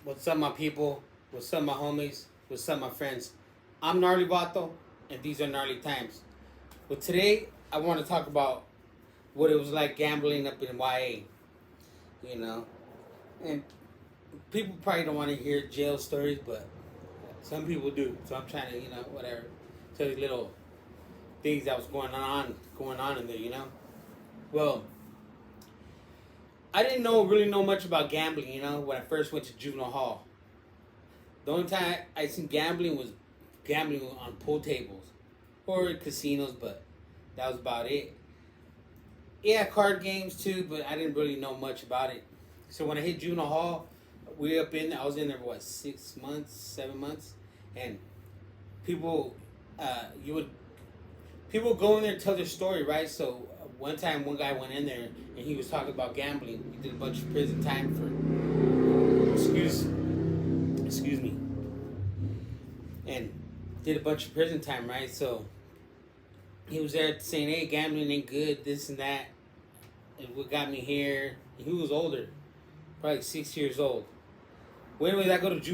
What's up, my people? What's up, my homies? What's up, my friends? I'm Gnarly Vato, and these are Gnarly Times. Well, today I want to talk about what it was like gambling up in YA, you know. And people probably don't want to hear jail stories, but some people do. So I'm trying to, whatever, tell you little things that was going on in there. Well, I didn't really know much about gambling, when I first went to juvenile hall. The only time I seen gambling was gambling on pool tables or casinos, but that was about it. Yeah, card games too, but I didn't really know much about it. So when I hit juvenile hall, we up in. I was in there for what 6 months, 7 months, and people, you would people go in there and tell their story, right? So one time, one guy went in there and he was talking about gambling. He did a bunch of prison time for excuse me, and did a bunch of prison time, right? So he was there saying, "Hey, gambling ain't good, this and that." And what got me here? He was older, probably 6 years old. Well, anyways, I go to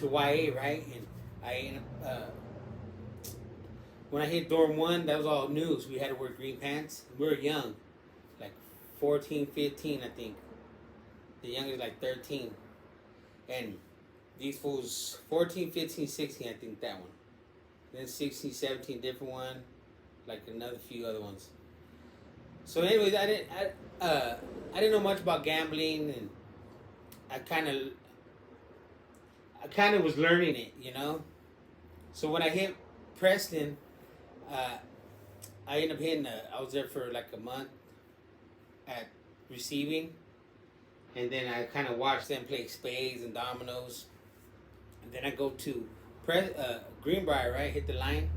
YA, right, and I end up when I hit dorm one, that was all news. We had to wear green pants. We were young, like 14, 15, I think. The youngest like 13, and these fools 14, 15, 16, I think that one. Then 16, 17, different one, like another few other ones. So, anyways, I didn't know much about gambling, and I kind of was learning it. So when I hit Preston, uh, I ended up hitting. I was there for like a month at receiving, and then I kind of watched them play spades and dominoes, and then I go to Greenbrier, right? Hit the line.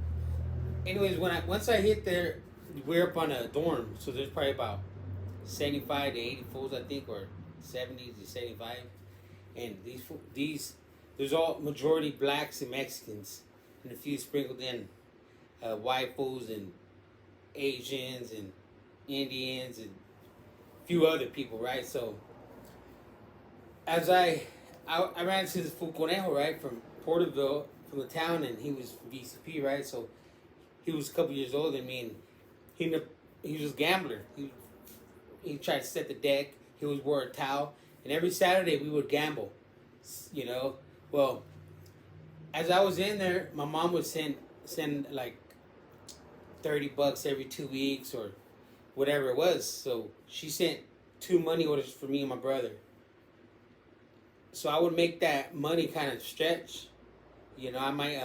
Anyways, once I hit there, we're up on a dorm, so there's probably about 75 to 80 fools, I think, or 70 to 75, and these there's all majority blacks and Mexicans, and a few sprinkled in white fools and Asians and Indians and a few other people, right? So as I ran into this fool Conejo, right, from Porterville, from the town, and he was VCP, right? So he was a couple years older than me, and he he was a gambler. He tried to set the deck. He always wore a towel, and every Saturday we would gamble. You know, well, as I was in there, my mom would send like $30 every 2 weeks or whatever it was. So she sent two money orders for me and my brother. So I would make that money kind of stretch. I might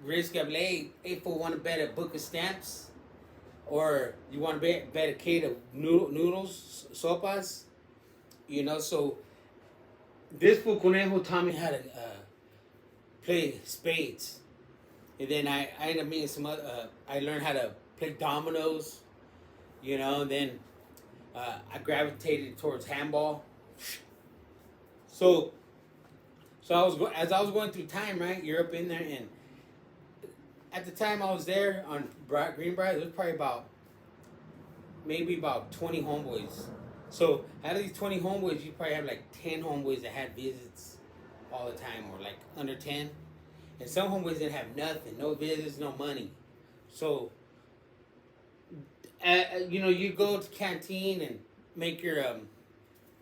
risk of hey fool, want to bet a book of stamps, or you want to bet a kid of noodles, sopas. So this fool Conejo taught me how to play spades, and then I ended up meeting some other. I learned how to play dominoes, and then I gravitated towards handball. So, as I was going through time, right? You're up in there, and at the time I was there on Greenbrier, there was probably maybe about 20 homeboys. So out of these 20 homeboys, you probably have like 10 homeboys that had visits all the time, or like under 10. And some homeboys didn't have nothing, no visits, no money. So, you go to canteen and make your,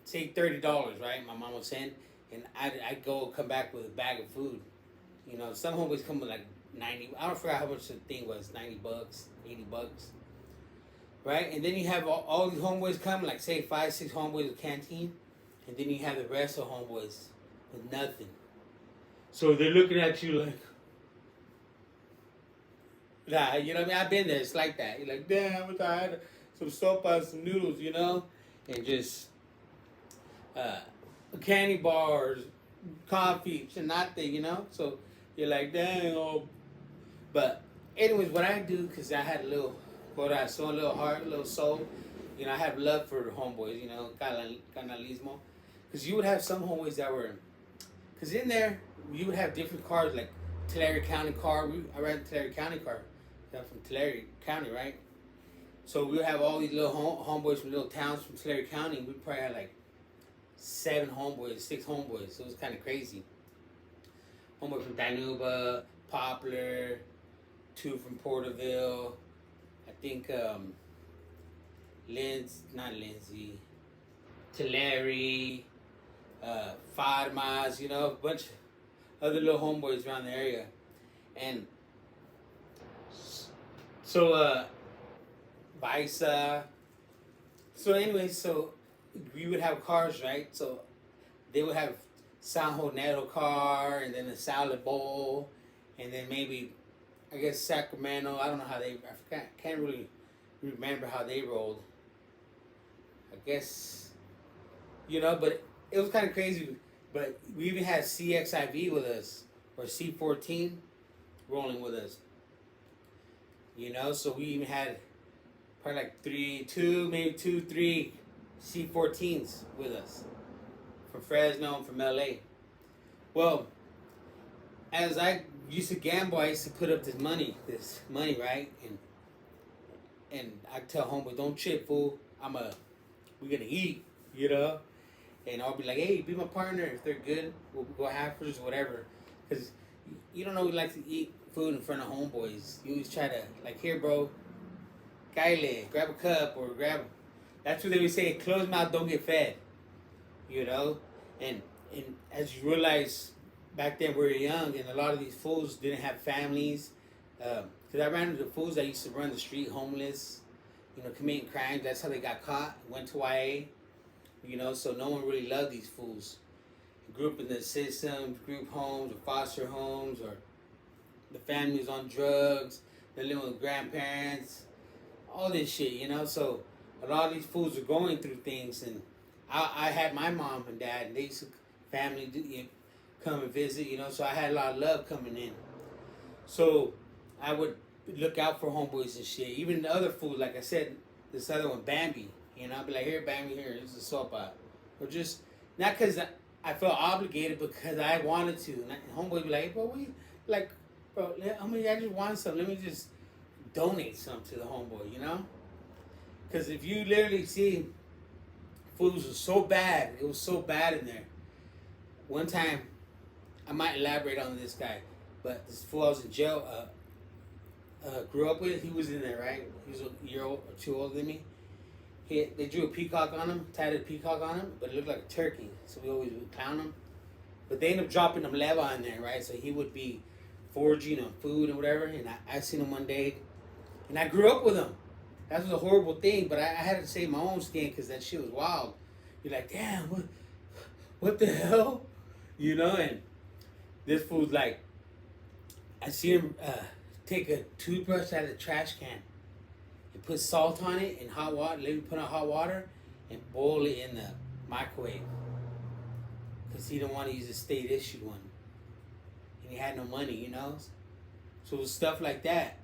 say $30, right? My mom would send, and I'd come back with a bag of food. Some homeboys come with like 90. I don't forget how much the thing was. $90, $80, right? And then you have all these homeboys come, like say 5, 6 homeboys with canteen, and then you have the rest of homeboys with nothing. So they're looking at you like, nah, you know what I mean? I've been there. It's like that. You're like, damn, I had some sopa, some noodles, and just candy bars, coffee, chinate, So you're like, dang, oh. But anyways, what I do, because I had a little heart, a little soul, I have love for the homeboys, canalismo. Because you would have some homeboys that were, because in there, you would have different cars, like Tulare County car. I ran the Tulare County car. I'm from Tulare County, right? So we would have all these little homeboys from little towns from Tulare County. We probably had like 7 homeboys, 6 homeboys. So it was kind of crazy. Homeboy from Dinuba, Poplar, 2 from Porterville. I think not Lindsay, Tulare, Farmas, you know, a bunch of other little homeboys around the area. And so, Visa. So anyway, so we would have cars, right? So they would have San Jonero car, and then a salad bowl, and then maybe, I guess, Sacramento. I don't know how they, can't really remember how they rolled. I guess, you know, but it was kind of crazy. But we even had CXIV with us, or C14 rolling with us. You know, so we even had probably like 3 C14s with us from Fresno and from LA. Well, as I used to gamble, I used to put up this money, right? And I tell homeboy, don't chip, fool. We're gonna eat, you know? And I'll be like, hey, be my partner. If they're good, we'll go halfers or whatever. Because you don't know, we like to eat food in front of homeboys. You always try to, like, here, bro, Kyle, grab a cup or grab. That's what they would say, closed mouth, don't get fed. You know? And as you realize, back then we were young, and a lot of these fools didn't have families. Because I ran into fools that used to run the street homeless, you know, committing crimes. That's how they got caught, went to YA. You know, so no one really loved these fools. Grew up in the system, group homes or foster homes, or the families on drugs, they're living with grandparents, all this shit, you know. So a lot of these fools are going through things, and I had my mom and dad, and they used to family come and visit, you know. So I had a lot of love coming in. So I would look out for homeboys and shit. Even the other fools, like I said, this other one, Bambi. You know, I'd be like, here, Bambi, here, this is a soap out. Or just, not because I felt obligated, because I wanted to. And homeboy would be like, hey, bro, bro, I just want some. Let me just donate some to the homeboy, you know? Because if you literally see, foods was so bad. It was so bad in there. One time, I might elaborate on this guy, but this fool I was in jail, grew up with, he was in there, right? He was a year old, or 2 older than me. They drew a peacock on him, tied a peacock on him, but it looked like a turkey, so we always would clown him. But they ended up dropping him leva in there, right? So he would be foraging on food and whatever, and I seen him one day, and I grew up with him. That was a horrible thing, but I had to save my own skin because that shit was wild. You're like, damn, what the hell? You know, and this fool's like, I see him take a toothbrush out of the trash can and put salt on it in hot water, let me put on hot water and boil it in the microwave. Because he didn't want to use a state issued one. And he had no money, you know? So it was stuff like that.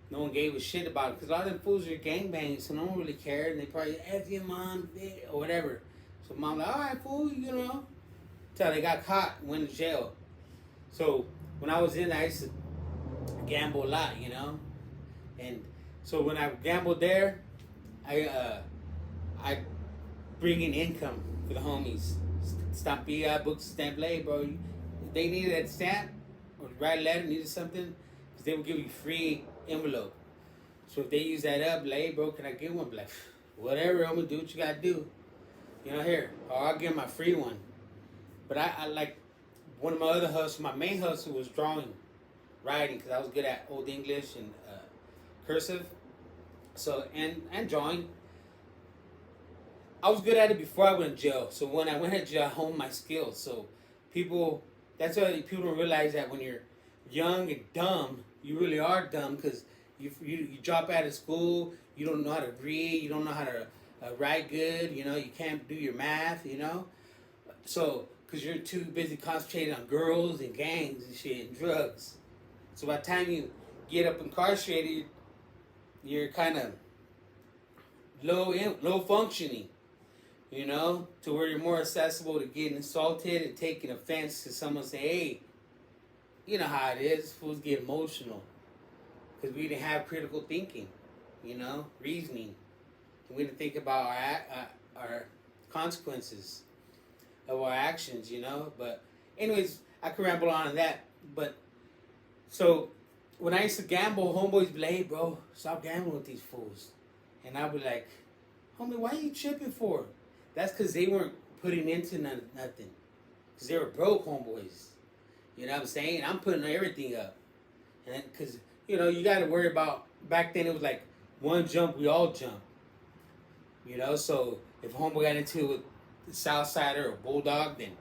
No one gave a shit about it. Because a lot of them fools are gangbangs, so no one really cared. And they probably, F your mom, or whatever. So mom like, alright, fool, you know? Till they got caught and went to jail. So when I was in there, I used to gamble a lot, you know? And so when I gambled there, I bring in income for the homies. Stampilla, books, stamp, lay, bro. If they needed a stamp or write a letter, needed something, because they would give you free envelope. So if they use that up, lay, bro, can I get one? Like, whatever, I'm gonna do what you gotta do. You know, here, or I'll get my free one. But I like, one of my other hustles, my main hustle was drawing, writing, because I was good at Old English and cursive. So, and drawing. I was good at it before I went to jail. So when I went to jail, I honed my skills. So that's why people don't realize that when you're young and dumb, you really are dumb, because you drop out of school, you don't know how to read, you don't know how to write good, you know, you can't do your math, you know. So, because you're too busy concentrating on girls and gangs and shit and drugs. So by the time you get up incarcerated, you're kind of low functioning, you know, to where you're more accessible to getting assaulted and taking offense to someone say, hey, you know how it is, fools get emotional. Because we didn't have critical thinking, you know, reasoning. And we didn't think about our consequences of our actions, you know. But anyways, I could ramble on that. But so when I used to gamble, homeboys be like, "Hey, bro, stop gambling with these fools," and I'd be like, "Homie, why are you tripping for?" That's because they weren't putting into nothing, because they were broke homeboys. You know what I'm saying? I'm putting everything up, and because you know you got to worry about. Back then it was like one jump, we all jump. You know, so if a homeboy got into it with the Southsider or Bulldog, then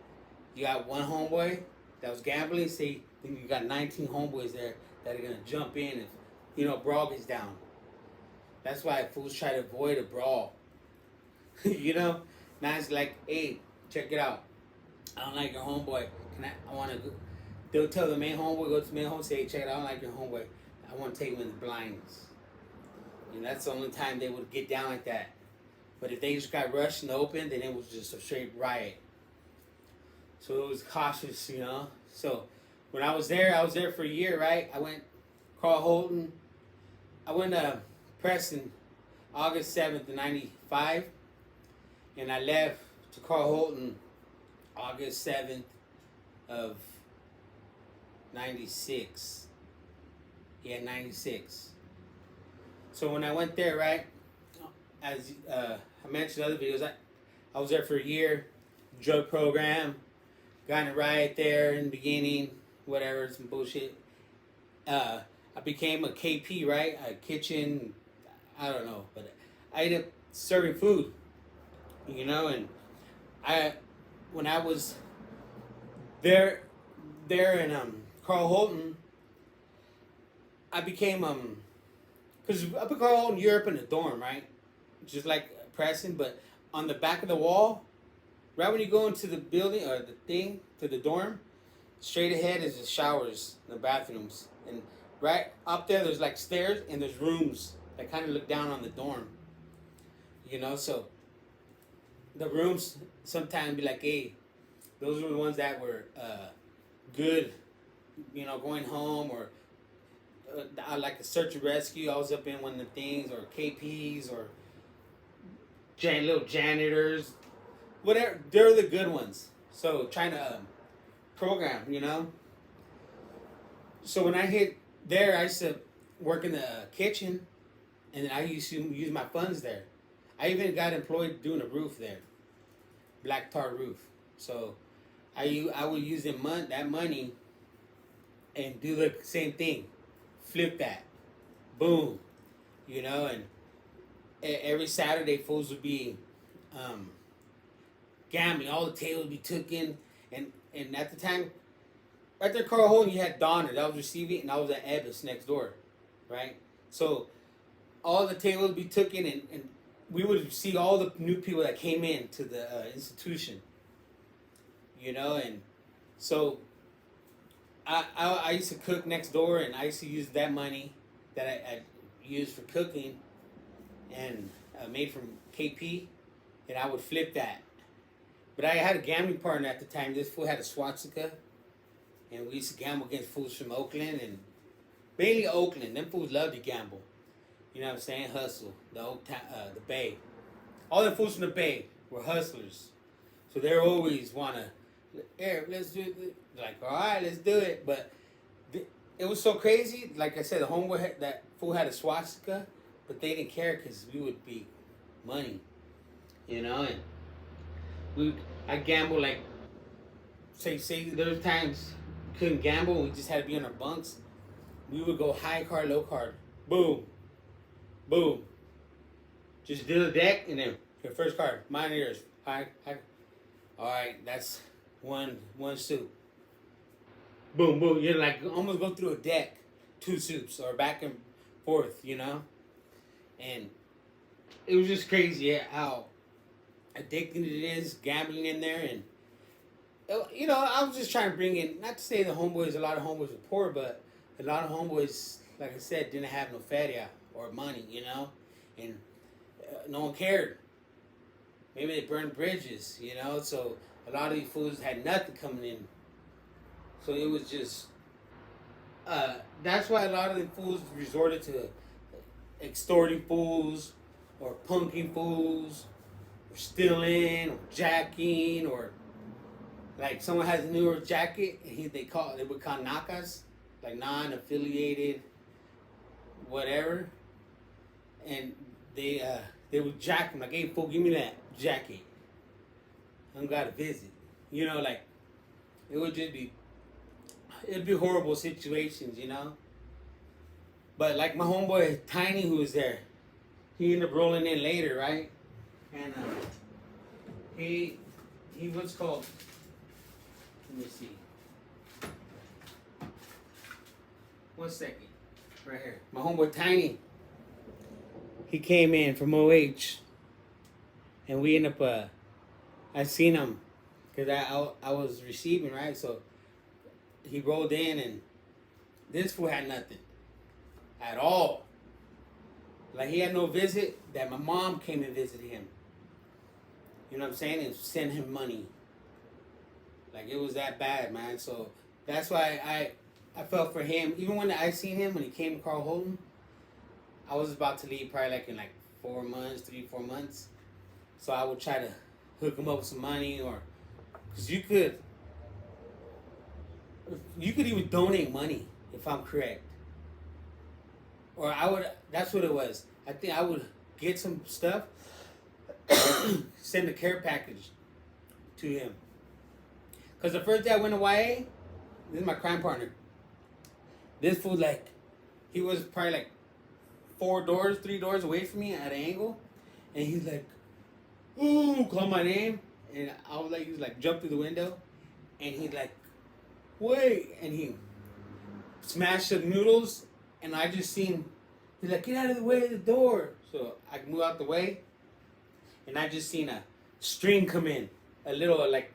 you got one homeboy that was gambling. Say, then you got 19 homeboys there that are gonna jump in if you know brawl gets down. That's why fools try to avoid a brawl. You know, now it's like, hey, check it out. I don't like your homeboy. Can I want to go. They'll tell the main homeboy, go to the main homeboy, say, hey, check it out. I don't like your homeboy. I want to take him in the blinds. And that's the only time they would get down like that. But if they just got rushed in the open, then it was just a straight riot. So it was cautious, you know. So when I was there for a year, right? I went Carl Holton. I went to Preston August 7th of 95. And I left to Carl Holton August 7th of 96. Yeah, 96. So when I went there, right, as I mentioned in other videos, I was there for a year, drug program, got in a riot there in the beginning, whatever, some bullshit. I became a KP, right, a kitchen, I don't know, but I ended up serving food, you know, and when I was there in Carl Holton, I became because up in Carl Holton, you're up in the dorm, right? Just like Preston, but on the back of the wall, right when you go into the building or the thing to the dorm, straight ahead is the showers, the bathrooms, and right up there there's like stairs and there's rooms that kind of look down on the dorm. You know, so the rooms sometimes be like, hey, those were the ones that were good, you know, going home or I like a search and rescue. I was up in one of the things or KPs or little janitors, whatever. They're the good ones. So trying to program, you know. So when I hit there, I used to work in the kitchen, and then I used to use my funds there. I even got employed doing a roof there, black tar roof. So I would use that money and do the same thing, flip that, boom, you know. And every Saturday, fools would be gambling. All the tables would be taken, and at the time, right there, Carl Holden, you had Donner that was receiving, and I was at Ebbs next door, right? So all the tables would be taken, and we would see all the new people that came in to the institution, you know. And so I used to cook next door, and I used to use that money that I used for cooking and made from KP, and I would flip that. But I had a gambling partner at the time. This fool had a swastika, and we used to gamble against fools from Oakland, and mainly Oakland. Them fools love to gamble. You know what I'm saying? Hustle. The Bay. All the fools from the Bay were hustlers. So they always want to, here, let's do it. Like, all right, let's do it. But it was so crazy. Like I said, the homeboy, that fool had a swastika, but they didn't care because we would be money. You know? And I gambled like, say there were times we couldn't gamble. We just had to be on our bunks. We would go high card, low card. Boom. Boom. Just do the deck, and then your first card, mine and yours. High. All right, that's one soup. Boom, boom. You're like almost go through a deck, two soups, or back and forth, you know. And it was just crazy how addicting it is, gambling in there, and you know, I was just trying to bring in, not to say the homeboys, a lot of homeboys were poor, but a lot of homeboys, like I said, didn't have no feria or money, you know, and no one cared. Maybe they burned bridges, you know, so a lot of these fools had nothing coming in. So it was just, that's why a lot of the fools resorted to extorting fools or punking fools stealing or jacking, or like someone has a newer jacket and they would call nakas, like non-affiliated, whatever, and they would jack him like, hey fool, give me that jacket. I'm got to visit. You know, like it'd be horrible situations, you know. But like my homeboy Tiny, who was there, he ended up rolling in later, right? And he what's called. Let me see. 1 second. Right here. My homeboy Tiny. He came in from OH, and we ended up. I seen him, cause I was receiving, right. So he rolled in, and this fool had nothing at all. Like he had no visit. That my mom came and visited him. You know what I'm saying? And sent him money. Like it was that bad, man. So that's why I felt for him. Even when I seen him when he came to Carl Holton, I was about to leave probably like in like 4 months, 3-4 months. So I would try to hook him up with some money, or because you could even donate money if I'm correct. Or I would. That's what it was. I think I would get some stuff, send a care package to him. Cause the first day I went to YA, this is my crime partner. This fool, like, he was probably like 3 doors away from me at an angle, and he's like, "Ooh," called my name, and I was like, he was like, jumped through the window, and he's like, "Wait," and he smashed the noodles, and I just seen, he's like, "Get out of the way of the door," so I moved out the way, and I just seen a string come in, a little like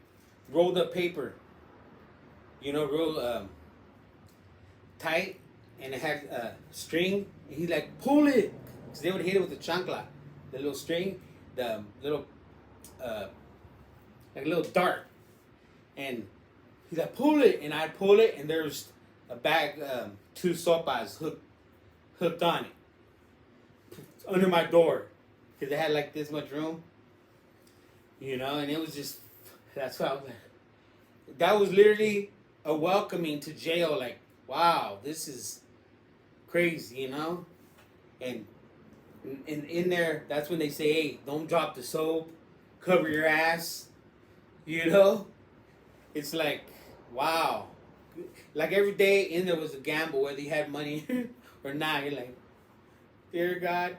rolled up paper, you know, real tight, and it had a string, and he's like, "Pull it," because they would hit it with the chancla, the little string, the little like a little dart, and he's like, "Pull it," and I pull it, and there's a bag, 2 sopas hooked on it under my door, because it had like this much room, you know, and it was just, that's why I was like, that was literally a welcoming to jail, like, wow, this is crazy, you know. And in there, that's when they say, hey, don't drop the soap, cover your ass, you know. It's like, wow, like every day in there was a gamble, whether you had money or not. You're like, dear God,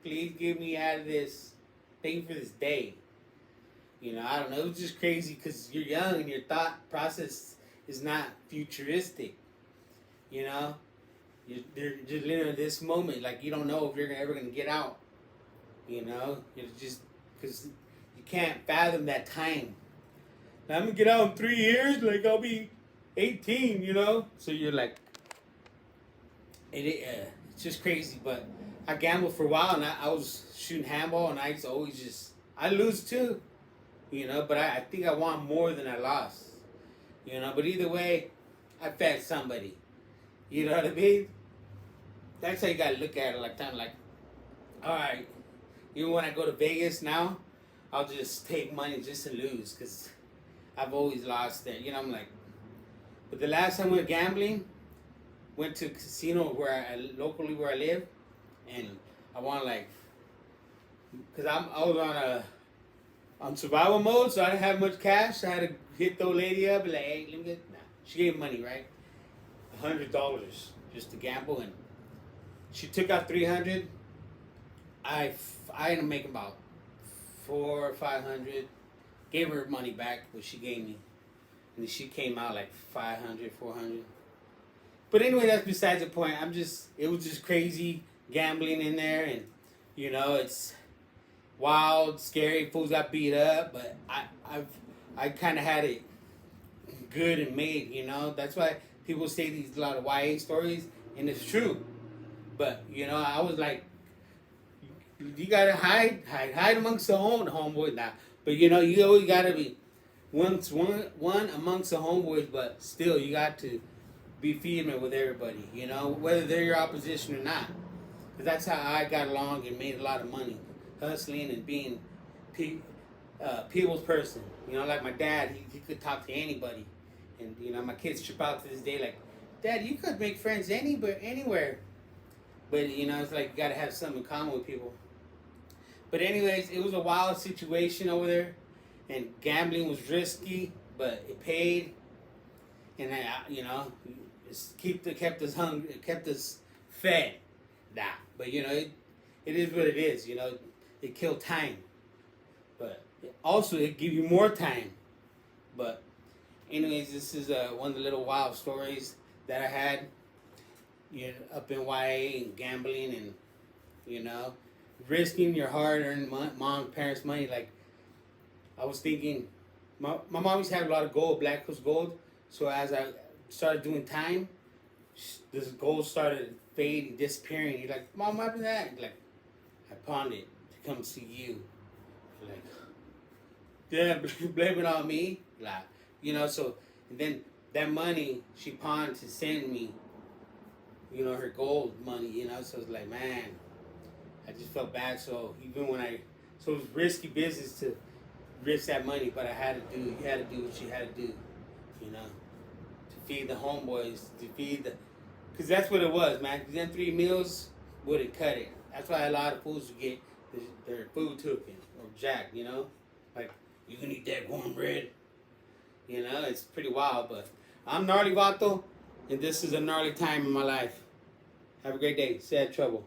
please get me out of this. Thank you for this day. You know, I don't know. It was just crazy because you're young and your thought process is not futuristic. You know, you're just living in this moment. Like, you don't know if you're ever going to get out. You know, it's just because you can't fathom that time. Now, I'm going to get out in 3 years. Like, I'll be 18, you know. So you're like, it's just crazy. But I gambled for a while, and I was shooting handball, and I used to always just, I lose too. You know, but I think I won more than I lost. You know, but either way, I fed somebody. You know what I mean? That's how you gotta look at it. Like, time, like, all right, even when I go to Vegas now, I'll just take money just to lose, because I've always lost there. You know, I'm like, but the last time we went gambling, went to a casino locally where I live, and I won like, because I was on survival mode, so I didn't have much cash. I had to hit the old lady up and like, hey, let me get. Nah. She gave money, right? $100 just to gamble, and she took out $300. I ended up making about $400 or $500. Gave her money back, what she gave me, and she came out like $500, $400. But anyway, that's besides the point. It was just crazy gambling in there, and you know, it's wild, scary. Fools got beat up, but I kind of had it good and made. You know, that's why people say a lot of YA stories, and it's true. But you know, I was like, you gotta hide amongst the homeboys now. But you know, you always gotta be one amongst the homeboys, but still, you got to be female with everybody. You know, whether they're your opposition or not. Because that's how I got along and made a lot of money. Hustling and being people's person. You know, like my dad, he could talk to anybody. And, you know, my kids trip out to this day like, Dad, you could make friends anywhere. But, you know, it's like you got to have something in common with people. But anyways, it was a wild situation over there. And gambling was risky, but it paid. And, you know, kept us hungry, it kept us fed. Nah. But, you know, it is what it is. You know, it killed time. But also, it give you more time. But anyways, this is one of the little wild stories that I had, you know, up in YA and gambling and, you know, risking your hard-earned parents' money. Like, I was thinking, my mom used to have a lot of gold, Black Coast gold. So as I started doing time, this gold started fading, disappearing. You're like, Mom, what happened to that? Like, I pawned it to come see you. Like, yeah, blame it on me. Like, you know, so, and then that money she pawned to send me, you know, her gold money, you know, so it's like, man, I just felt bad. So even when so it was risky business to risk that money, but you had to do what you had to do, you know, to feed the homeboys, because that's what it was, man. Because then 3 meals wouldn't cut it. That's why a lot of fools would get their food taken or jacked, you know, like, you can eat that cornbread. You know, it's pretty wild, but I'm Gnarly Vato, and this is a gnarly time in my life. Have a great day. Sad trouble.